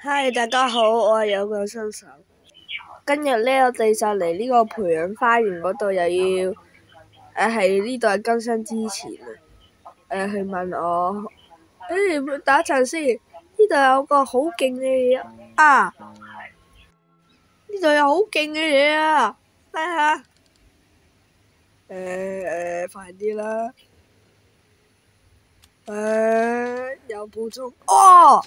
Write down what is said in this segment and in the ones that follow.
嗨，大家好，我係有個新手。今日呢，我哋就嚟呢個培養花園嗰度，又要係呢度係更新之前去問我，等一陣先，呢度有個好勁嘅嘢啊！呢度有好勁嘅嘢啊！睇下，快啲啦！有補充哦。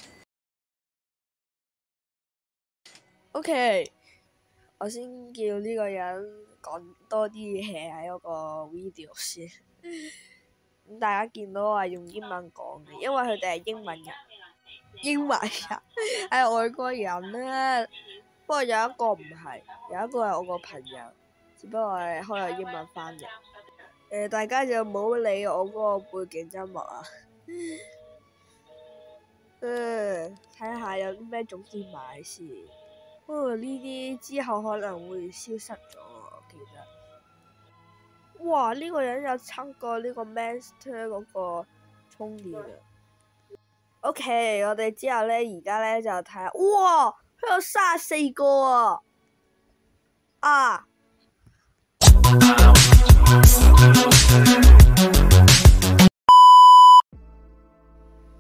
OK，我先叫呢個人講多啲嘢喺嗰個 video 先。咁大家見到我係用英文講嘅，因為佢哋係英文人，係外國人咧。不過有一個唔係，有一個係我個朋友，只不過係開咗英文翻譯。大家就冇理我嗰個背景音樂啊。睇下有啲咩種子買先。不過呢啲之後可能會消失咗，我記得。哇！呢個人有測過呢個 Master 嗰個充電啊。OK， 我哋之後呢，而家呢就睇下，哇！佢有34個啊！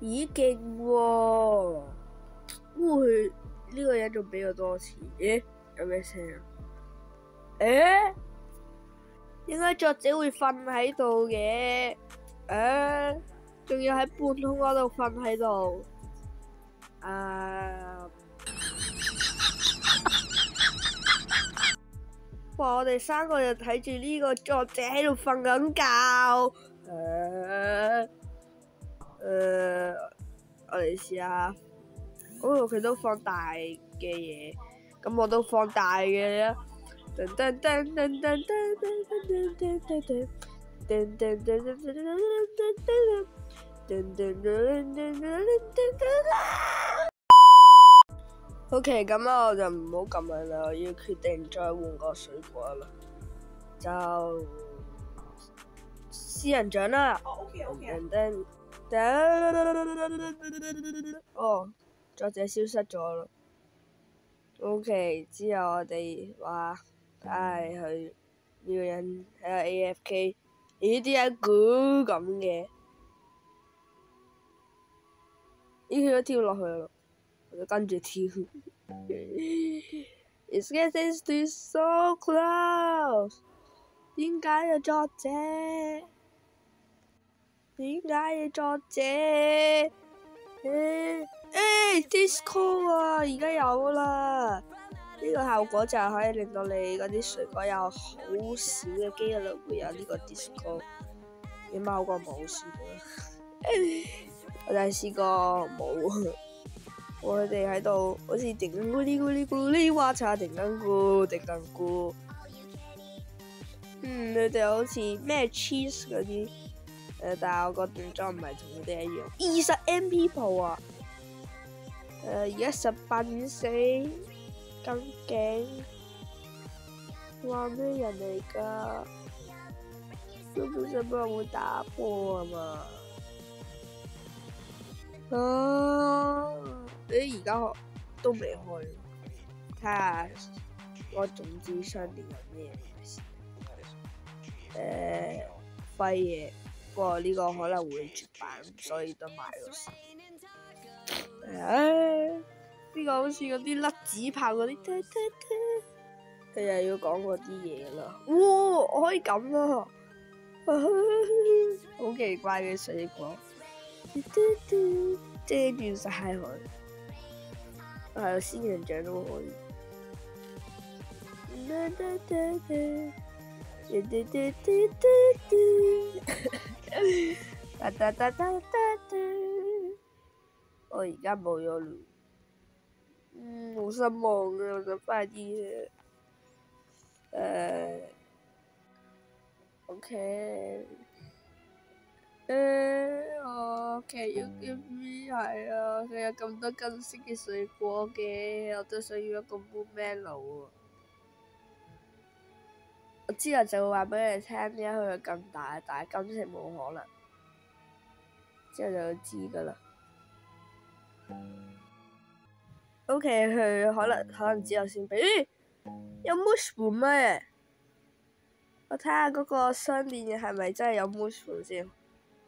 咦，勁喎！會呢個人仲俾我多錢？咦？有咩聲啊？點解作者會瞓喺度嘅？仲要喺半空嗰度瞓喺度。哇！我哋3個就睇住呢個作者喺度瞓緊覺。我哋試下。佢都放大嘅嘢，咁我都放大嘅啦。OK， 咁我就唔好撳佢啦，我要決定再換個水果啦，就仙人掌啦。哦，作者消失咗啦。OK， 之後我哋話去呢個人喺度 AFK， 咦，點解估咁嘅？佢都跳落去啦，我就跟住跳。It's getting so close。點解啊，作者？點解啊，作者？Disco 啊，而家有啦！呢個效果就係可以令到你嗰啲水果有好少嘅機率會有呢個 Disco。你貓過冇試過？我就係試過冇。我哋喺度好似定緊咕哩咕哩咕哩哇嚓，定緊咕。佢哋好似咩 cheese 嗰啲，但係我個動作唔係同佢哋一樣。20 MP 啊！而家18.4咁勁，哇，咩人嚟㗎？根本上冇人會打波啊嘛！而家都未開，睇下我種子商店有咩先。廢嘢，不過呢個可能會絕版，所以都買咗先。呢個好似嗰啲甩紙炮嗰啲，佢又要講嗰啲嘢啦。哇！我可以咁啊，好奇怪嘅水果，遮住晒佢。係啊，仙人掌都可以。我而家冇咗啦，好失望啊！我想快啲OK， 要 give me 係啊，佢有咁多金色嘅水果嘅，我都想要一個 Moonmelon 啊！我之後就會話俾你聽點解佢會咁大，但係金色冇可能，之後就會知噶啦。OK，佢可能之後先俾。咦，有 mushroom 咩？我睇下嗰個商店嘅係咪真係有 mushroom 先？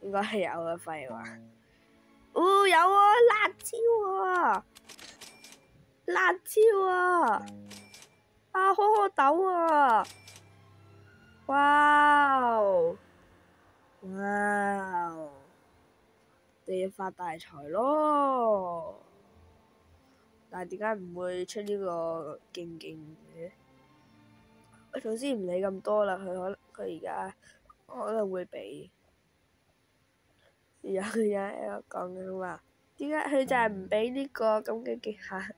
應該係有嘅，廢話。哦，有啊，辣椒啊，辣椒啊，啊，可可豆啊，哇哦，哇哦，你發大財咯！但係點解唔會出呢個勁嘅？我總之唔理咁多啦，佢而家可能會俾。有人喺度講緊話，點解佢就係唔俾呢個咁嘅極限？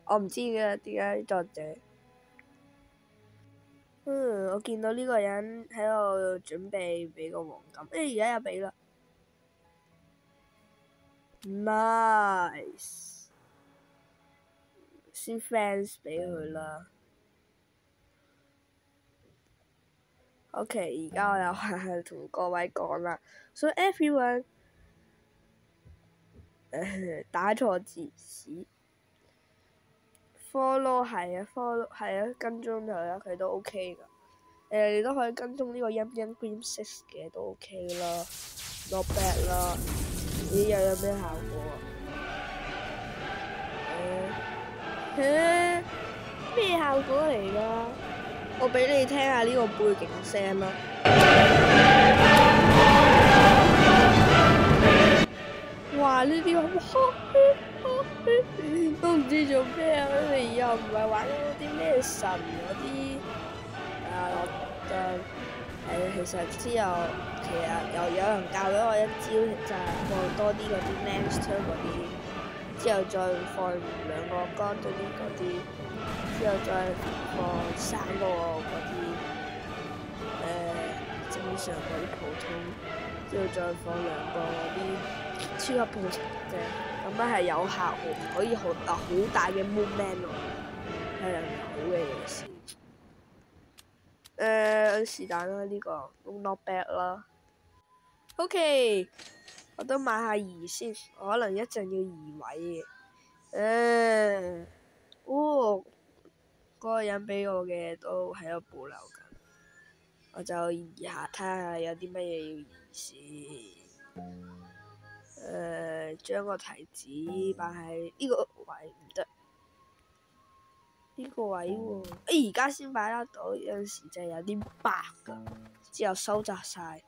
我唔知嘅，點解作者？我見到呢個人喺度準備俾個黃金，而家又俾啦 ，nice，先 fans 俾佢啦。OK， 而家我又係同各位講啦，so everyone，打錯字屎。follow 係啊 follow 係啊，跟蹤佢啊，佢都 OK 噶。你都可以跟蹤呢個陰陰 Green 6嘅都 OK 啦 ，not bad 啦。咦，又有咩效果啊？咩效果嚟噶？我俾你聽下呢個背景聲啦。哇！呢啲都唔知做咩啊！你又唔係玩嗰啲咩神嗰啲其實之後又有人教咗我一招，就係放多啲嗰啲 monster 嗰啲，之後再放2個 golden 嗰啲，之後再放3個嗰啲正常嗰啲普通，之後再放2個嗰啲超級普通嘅，咁樣係有效，可以好大嘅 movement 咯，係人好嘅嘢事。是但啦，呢個都 not bad 啦。OK， 我都買下移先，我可能一陣要移位嘅。嗰個人俾我嘅都喺度保留緊，我就移下睇下有啲乜嘢要移先。將個提子擺喺呢個位唔得。呢個位喎，而家先擺得到，有陣時就有啲白㗎，之後收窄晒，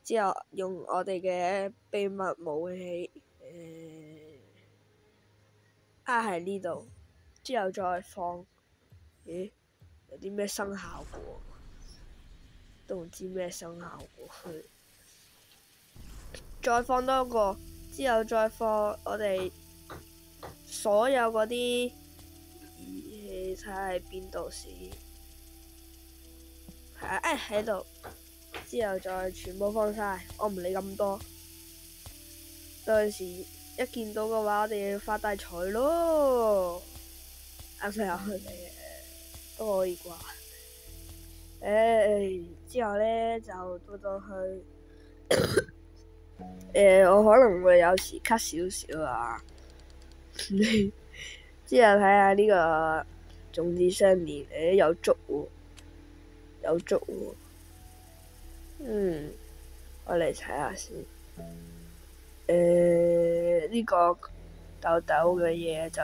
之後用我哋嘅秘密武器，喺呢度，之後再放，咦，有啲咩新效果？都唔知咩新效果。再放多個，之後再放我哋所有嗰啲。睇下喺邊度先，係喺度，之後再全部放晒，我唔理咁多。到陣時一見到嘅話，我哋要發大財咯。啱先有佢哋都可以啩。之後咧就到去，我可能會有時 cut 少少啊。之後睇下呢個。種子商店有竹喎，有竹喎。我嚟睇下先。呢個豆豆嘅嘢就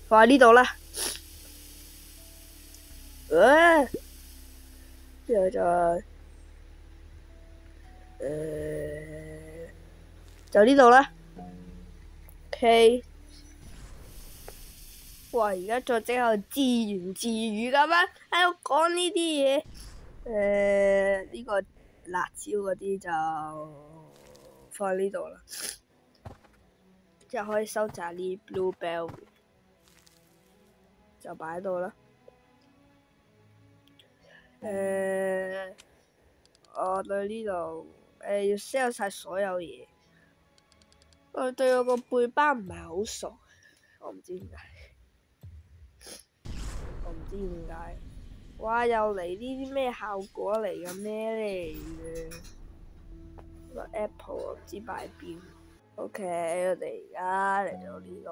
放喺呢度啦。之後就呢度啦。OK。哇！而家作者喺度自言自語咁樣喺度講呢啲嘢，呢個辣椒嗰啲就放喺呢度啦，之後可以收集啲 blueberry， 就擺喺度啦。我對呢度要 sell 晒所有嘢。我對我個背包唔係好熟，我唔知點解。我唔知點解，哇！又嚟呢啲咩效果嚟嘅？咩嚟嘅？個 apple 唔知擺邊。OK，我哋而家嚟到呢個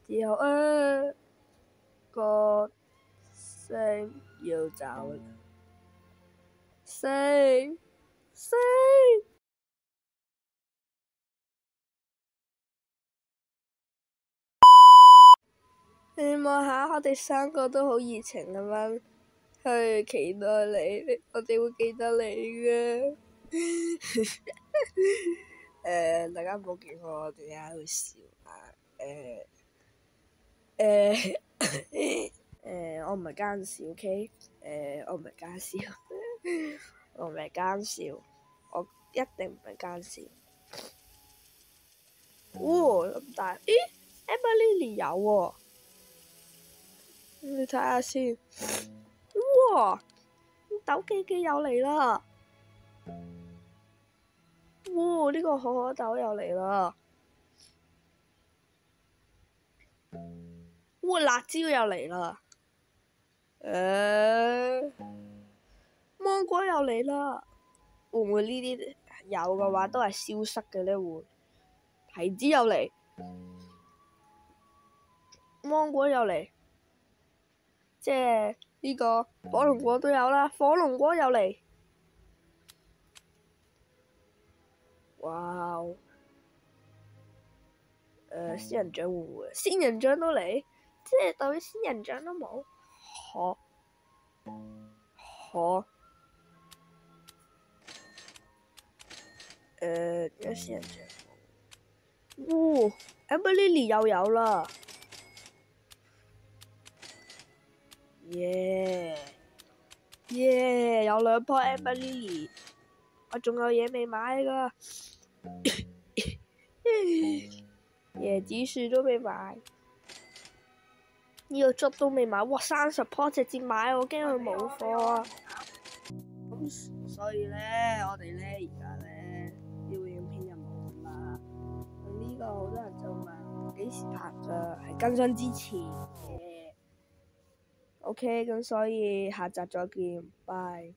之後個星要走啦，星。你望下，我哋三個都好熱情咁樣去期待你，我哋會記得你嘅。大家唔好見我哋喺度笑啊！我唔係奸笑，OK？我唔係奸笑，我唔係奸笑，我一定唔係奸笑。哇，咁大！咦 ，Amberlily 有喎，你睇下先。哇，鬥記記又嚟啦！哇，呢個可可豆又嚟啦！哇，辣椒又嚟啦！芒果又嚟啦！會唔會呢啲有嘅話都係消失嘅呢？會提子又嚟，芒果又嚟，即係呢個火龍果都有啦！火龍果又嚟，哇！仙人掌會唔會？仙人掌都嚟，即係代表仙人掌都冇，可點解仙人掌冇？Amberlily 又有啦！耶！有2棵 Amberlily， 我仲有嘢未買㗎，椰子樹都未買，呢個竹都未買，哇！30棵直接買，我驚佢冇貨啊！咁所以咧，我哋咧而家咧呢個影片就冇啦。呢個好多人就問幾時拍㗎？係更新之前嘅。OK，咁所以下集再見，拜。